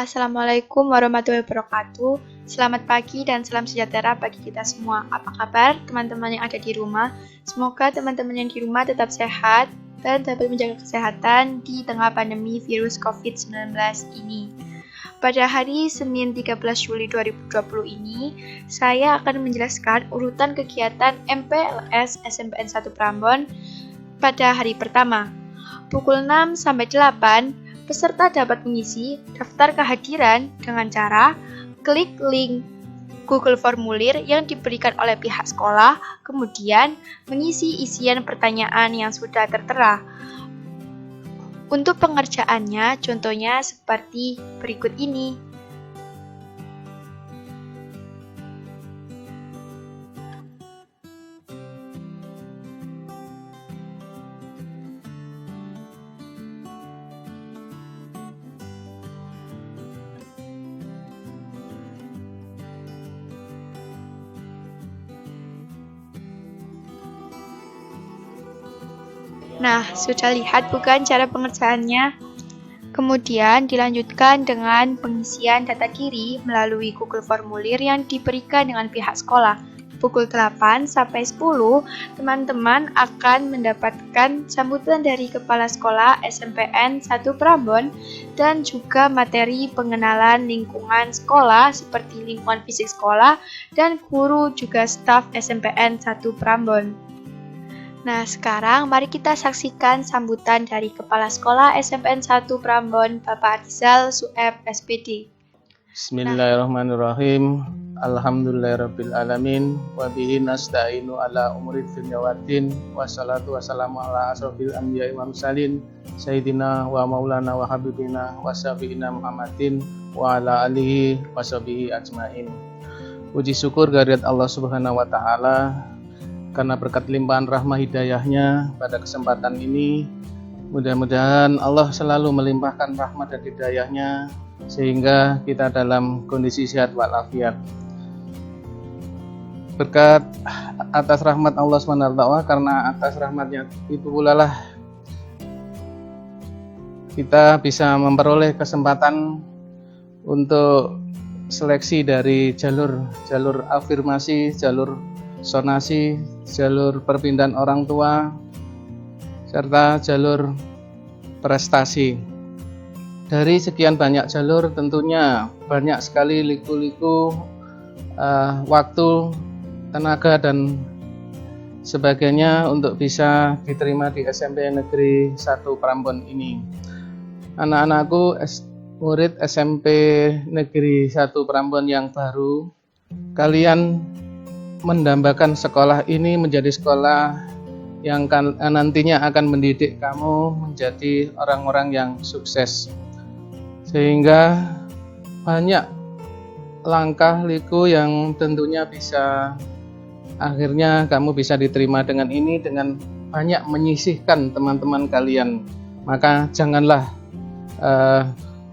Assalamualaikum warahmatullahi wabarakatuh. Selamat pagi dan salam sejahtera bagi kita semua. Apa kabar teman-teman yang ada di rumah? Semoga teman-teman yang di rumah tetap sehat dan dapat menjaga kesehatan di tengah pandemi virus COVID-19 ini. Pada hari Senin 13 Juli 2020 ini, saya akan menjelaskan urutan kegiatan MPLS SMPN 1 Prambon pada hari pertama. Pukul 6 sampai 8, peserta dapat mengisi daftar kehadiran dengan cara klik link Google Formulir yang diberikan oleh pihak sekolah, kemudian mengisi isian pertanyaan yang sudah tertera. Untuk pengerjaannya, contohnya seperti berikut ini. Nah, sudah lihat bukan cara pengerjaannya? Kemudian dilanjutkan dengan pengisian data diri melalui Google Formulir yang diberikan dengan pihak sekolah. Pukul 8 sampai 10, teman-teman akan mendapatkan sambutan dari Kepala Sekolah SMPN 1 Prambon dan juga materi pengenalan lingkungan sekolah seperti lingkungan fisik sekolah dan guru juga staf SMPN 1 Prambon. Nah, sekarang mari kita saksikan sambutan dari Kepala Sekolah SMPN 1 Prambon, Bapak Rizal Sueb, SPD. Bismillahirrahmanirrahim. Alhamdulillahirrabbilalamin. Wabihi nasta'inu ala umurid dunya waddin. Wassalatu wassalamu ala asrofil anbiya'i wa mursalin. Sayyidina wa maulana wa habibina wa syafi'ina Muhammadin wa ala alihi wa sahbihi ajmain. Puji syukur kehadirat Allah Subhanahu wa Ta'ala karena berkat limpahan rahmah hidayahnya pada kesempatan ini. Mudah-mudahan Allah selalu melimpahkan rahmat dan hidayahnya sehingga kita dalam kondisi sehat walafiat. Berkat atas rahmat Allah SWT, karena atas rahmatnya itu pula lah kita bisa memperoleh kesempatan untuk seleksi dari jalur afirmasi, jalur sonasi, jalur perpindahan orang tua, serta jalur prestasi. Dari sekian banyak jalur tentunya banyak sekali liku-liku waktu, tenaga dan sebagainya untuk bisa diterima di SMP Negeri 1 Prambon ini. Anak-anakku murid SMP Negeri 1 Prambon yang baru, kalian mendambakan sekolah ini menjadi sekolah yang nantinya akan mendidik kamu menjadi orang-orang yang sukses, sehingga banyak langkah liku yang tentunya bisa akhirnya kamu bisa diterima dengan ini, dengan banyak menyisihkan teman-teman kalian. Maka janganlah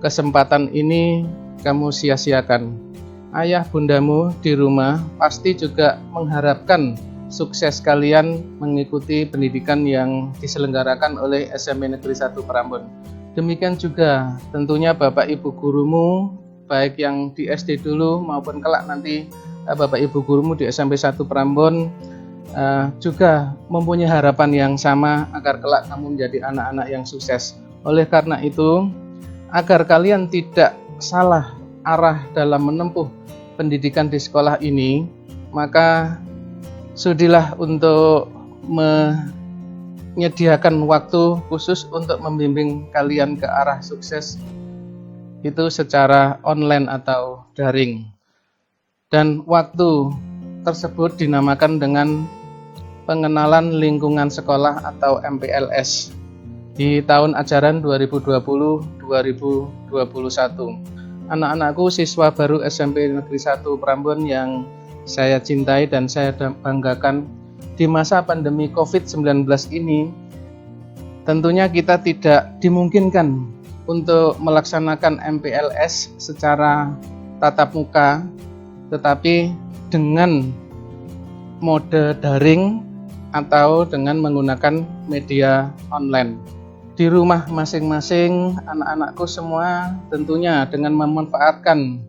kesempatan ini kamu sia-siakan. Ayah bundamu di rumah pasti juga mengharapkan sukses kalian mengikuti pendidikan yang diselenggarakan oleh SMP Negeri 1 Prambon. Demikian juga tentunya Bapak Ibu gurumu, baik yang di SD dulu maupun kelak nanti Bapak Ibu gurumu di SMP 1 Prambon juga mempunyai harapan yang sama agar kelak kamu menjadi anak-anak yang sukses. Oleh karena itu, agar kalian tidak salah arah dalam menempuh pendidikan di sekolah ini, maka sudilah untuk menyediakan waktu khusus untuk membimbing kalian ke arah sukses itu secara online atau daring. Dan waktu tersebut dinamakan dengan pengenalan lingkungan sekolah atau MPLS di tahun ajaran 2020-2021. Anak-anakku siswa baru SMP Negeri 1 Prambon yang saya cintai dan saya banggakan, di masa pandemi COVID-19 ini tentunya kita tidak dimungkinkan untuk melaksanakan MPLS secara tatap muka, tetapi dengan mode daring atau dengan menggunakan media online. di rumah masing-masing anak-anakku semua tentunya dengan memanfaatkan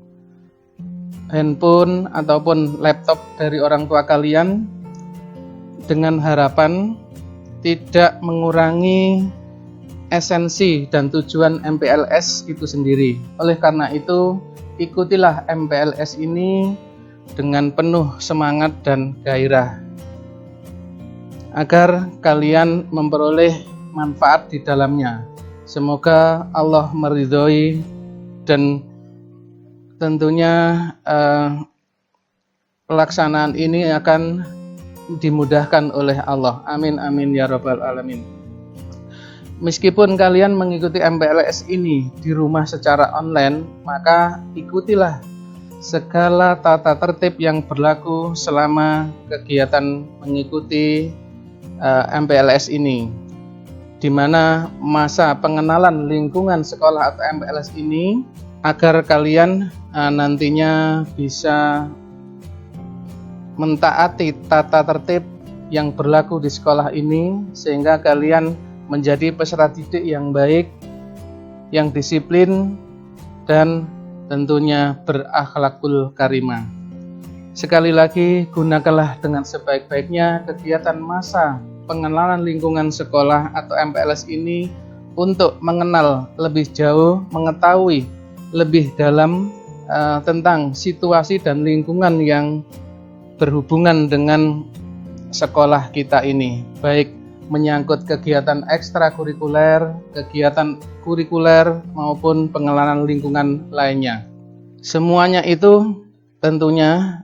handphone ataupun laptop dari orang tua kalian dengan harapan tidak mengurangi esensi dan tujuan MPLS itu sendiri. Oleh karena itu, ikutilah MPLS ini dengan penuh semangat dan gairah agar kalian memperoleh manfaat di dalamnya. Semoga Allah meridhoi dan tentunya pelaksanaan ini akan dimudahkan oleh Allah. Amin amin ya rabbal alamin. Meskipun kalian mengikuti MPLS ini di rumah secara online, maka ikutilah segala tata tertib yang berlaku selama kegiatan mengikuti MPLS ini, di mana masa pengenalan lingkungan sekolah atau MPLS ini agar kalian nantinya bisa mentaati tata tertib yang berlaku di sekolah ini, sehingga kalian menjadi peserta didik yang baik, yang disiplin, dan tentunya berakhlakul karimah. Sekali lagi, gunakanlah dengan sebaik-baiknya kegiatan masa pengenalan lingkungan sekolah atau MPLS ini untuk mengenal lebih jauh, mengetahui lebih dalam tentang situasi dan lingkungan yang berhubungan dengan sekolah kita ini, baik menyangkut kegiatan ekstrakurikuler, kegiatan kurikuler maupun pengenalan lingkungan lainnya. Semuanya itu tentunya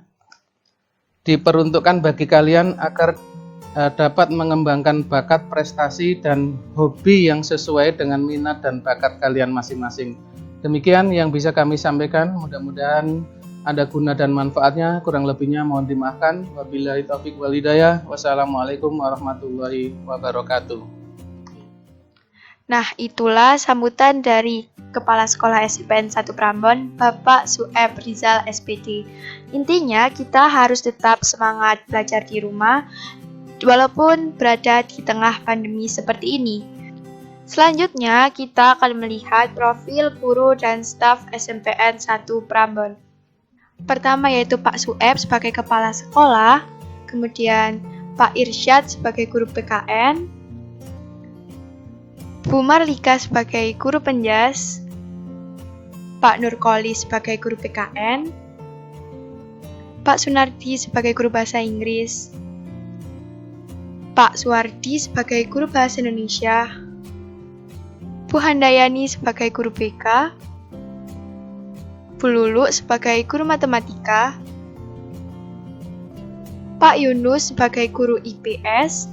diperuntukkan bagi kalian agar dapat mengembangkan bakat, prestasi, dan hobi yang sesuai dengan minat dan bakat kalian masing-masing. Demikian yang bisa kami sampaikan, mudah-mudahan ada guna dan manfaatnya. Kurang lebihnya mohon dimaafkan. Wabillahi taufiq wal hidayah. Wassalamualaikum warahmatullahi wabarakatuh. Nah, itulah sambutan dari Kepala Sekolah SMPN 1 Prambon, Bapak Sueb Rizal SPD. Intinya, kita harus tetap semangat belajar di rumah, walaupun berada di tengah pandemi seperti ini. Selanjutnya, kita akan melihat profil guru dan staf SMPN 1 Prambon. Pertama yaitu Pak Sueb sebagai kepala sekolah, kemudian Pak Irsyad sebagai guru PKN, Bu Marlika sebagai guru penjas, Pak Nurkoli sebagai guru PKN, Pak Sunardi sebagai guru bahasa Inggris, Pak Suwardi sebagai guru bahasa Indonesia, Bu Handayani sebagai guru BK, Bu Lulu sebagai guru matematika, Pak Yunus sebagai guru IPS,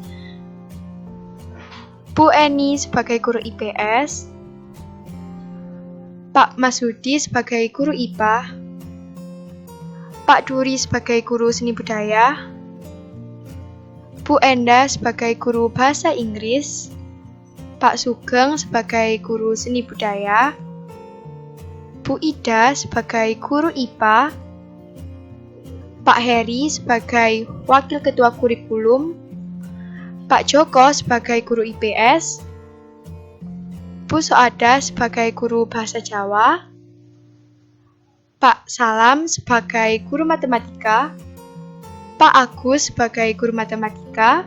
Bu Eni sebagai guru IPS, Pak Masudi sebagai guru IPA, Pak Duri sebagai guru seni budaya, Bu Enda sebagai guru bahasa Inggris, Pak Sugeng sebagai guru seni budaya, Bu Ida sebagai guru IPA, Pak Heri sebagai wakil ketua kurikulum, Pak Joko sebagai guru IPS, Bu Soada sebagai guru bahasa Jawa, Pak Salam sebagai guru matematika, Pak Agus sebagai guru matematika,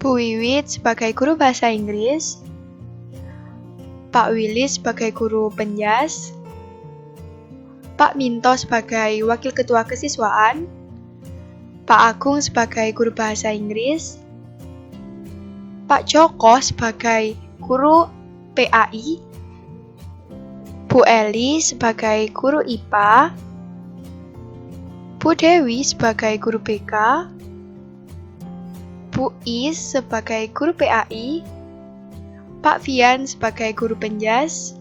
Bu Wiwit sebagai guru bahasa Inggris, Pak Willy sebagai guru penjas, Pak Minto sebagai wakil ketua kesiswaan, Pak Agung sebagai guru bahasa Inggris, Pak Joko sebagai guru PAI, Bu Eli sebagai guru IPA, Bu Dewi sebagai guru BK, Bu Is sebagai guru PAI, Pak Fian sebagai guru penjas,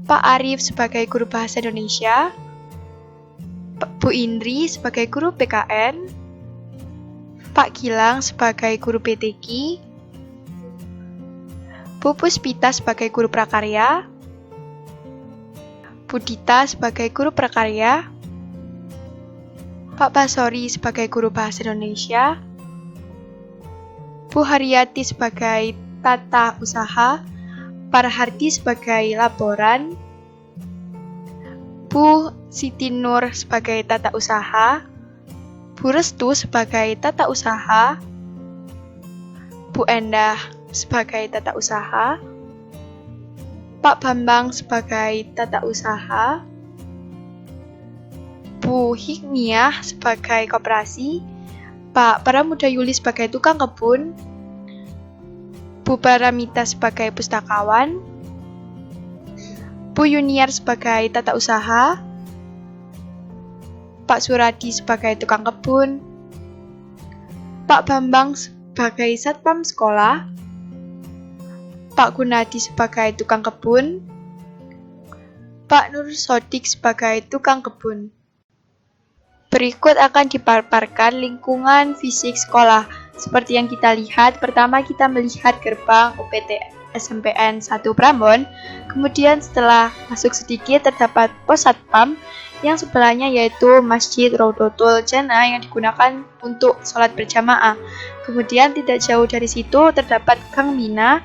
Pak Arif sebagai guru bahasa Indonesia, Bu Indri sebagai guru PKN, Pak Gilang sebagai guru PTQ, Bu Puspita sebagai guru prakarya, Bu Dita sebagai guru prakarya, Pak Basori sebagai guru bahasa Indonesia, Bu Haryati sebagai tata usaha, Parhardi sebagai laporan, Bu Siti Nur sebagai tata usaha, Bu Restu sebagai tata usaha, Bu Endah sebagai tata usaha, Pak Bambang sebagai tata usaha, Bu Hikmiah sebagai koperasi, Pak Pramuda Yuli sebagai tukang kebun, Bu Paramita sebagai pustakawan, Bu Yuniar sebagai tata usaha, Pak Suradi sebagai tukang kebun, Pak Bambang sebagai satpam sekolah, Pak Gunadi sebagai tukang kebun, Pak Nur Sodik sebagai tukang kebun. Berikut akan dipaparkan lingkungan fisik sekolah. Seperti yang kita lihat, pertama kita melihat gerbang UPT SMPN 1 Prambon. Kemudian setelah masuk sedikit terdapat pos satpam yang sebelahnya yaitu Masjid Raudatul Jannah yang digunakan untuk sholat berjamaah. Kemudian tidak jauh dari situ terdapat Gang Mina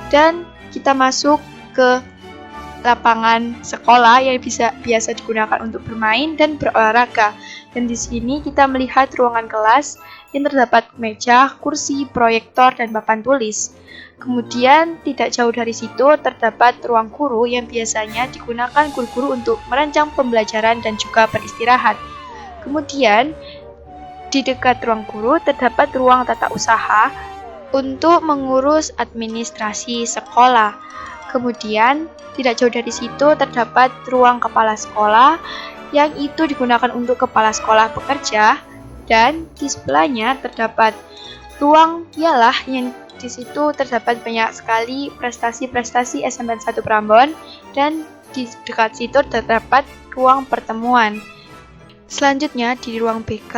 dan kita masuk ke lapangan sekolah yang biasa digunakan untuk bermain dan berolahraga. Dan di sini kita melihat ruangan kelas yang terdapat meja, kursi, proyektor, dan papan tulis. Kemudian tidak jauh dari situ terdapat ruang guru yang biasanya digunakan guru-guru untuk merancang pembelajaran dan juga beristirahat. Kemudian di dekat ruang guru terdapat ruang tata usaha untuk mengurus administrasi sekolah. Kemudian tidak jauh dari situ terdapat ruang kepala sekolah yang itu digunakan untuk kepala sekolah bekerja, dan di sebelahnya terdapat ruang pialah yang di situ terdapat banyak sekali prestasi-prestasi SMPN 1 Prambon, dan di dekat situ terdapat ruang pertemuan. Selanjutnya di ruang BK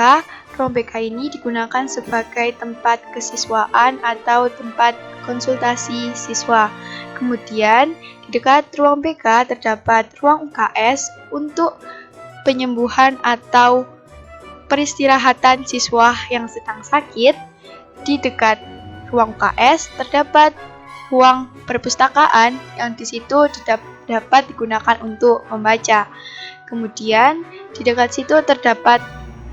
ini digunakan sebagai tempat kesiswaan atau tempat konsultasi siswa. Kemudian di dekat ruang BK terdapat ruang UKS untuk penyembuhan atau peristirahatan siswa yang sedang sakit. Di dekat ruang UKS terdapat ruang perpustakaan yang di situ dapat digunakan untuk membaca. Kemudian di dekat situ terdapat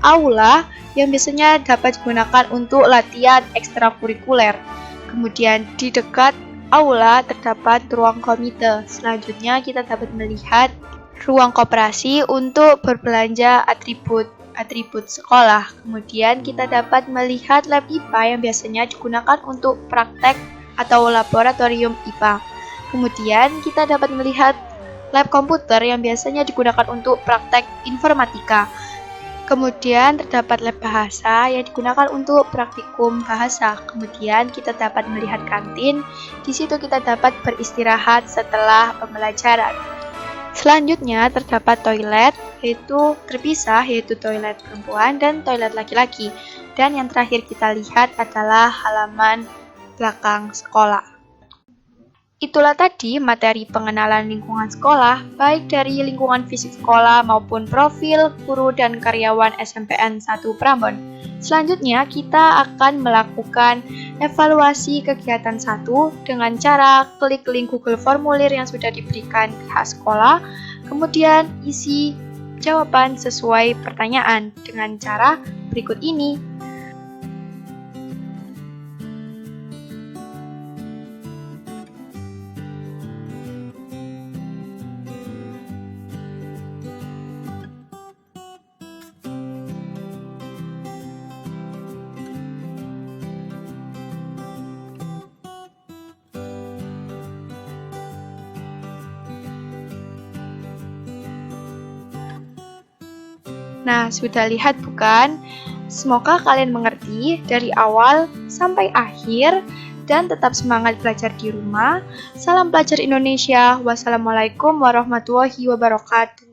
aula yang biasanya dapat digunakan untuk latihan ekstrakurikuler. Kemudian di dekat aula terdapat ruang komite. Selanjutnya kita dapat melihat ruang koperasi untuk berbelanja atribut sekolah. Kemudian kita dapat melihat lab IPA yang biasanya digunakan untuk praktek atau laboratorium IPA. Kemudian kita dapat melihat lab komputer yang biasanya digunakan untuk praktek informatika. Kemudian terdapat lab bahasa yang digunakan untuk praktikum bahasa. Kemudian kita dapat melihat kantin. Di situ kita dapat beristirahat setelah pembelajaran. Selanjutnya terdapat toilet yaitu terpisah, yaitu toilet perempuan dan toilet laki-laki. Dan yang terakhir kita lihat adalah halaman belakang sekolah. Itulah tadi materi pengenalan lingkungan sekolah, baik dari lingkungan fisik sekolah maupun profil guru dan karyawan SMPN 1 Prambon. Selanjutnya kita akan melakukan evaluasi kegiatan 1 dengan cara klik link Google Formulir yang sudah diberikan pihak sekolah, kemudian isi jawaban sesuai pertanyaan dengan cara berikut ini. Nah, sudah lihat bukan? Semoga kalian mengerti dari awal sampai akhir dan tetap semangat belajar di rumah. Salam pelajar Indonesia. Wassalamualaikum warahmatullahi wabarakatuh.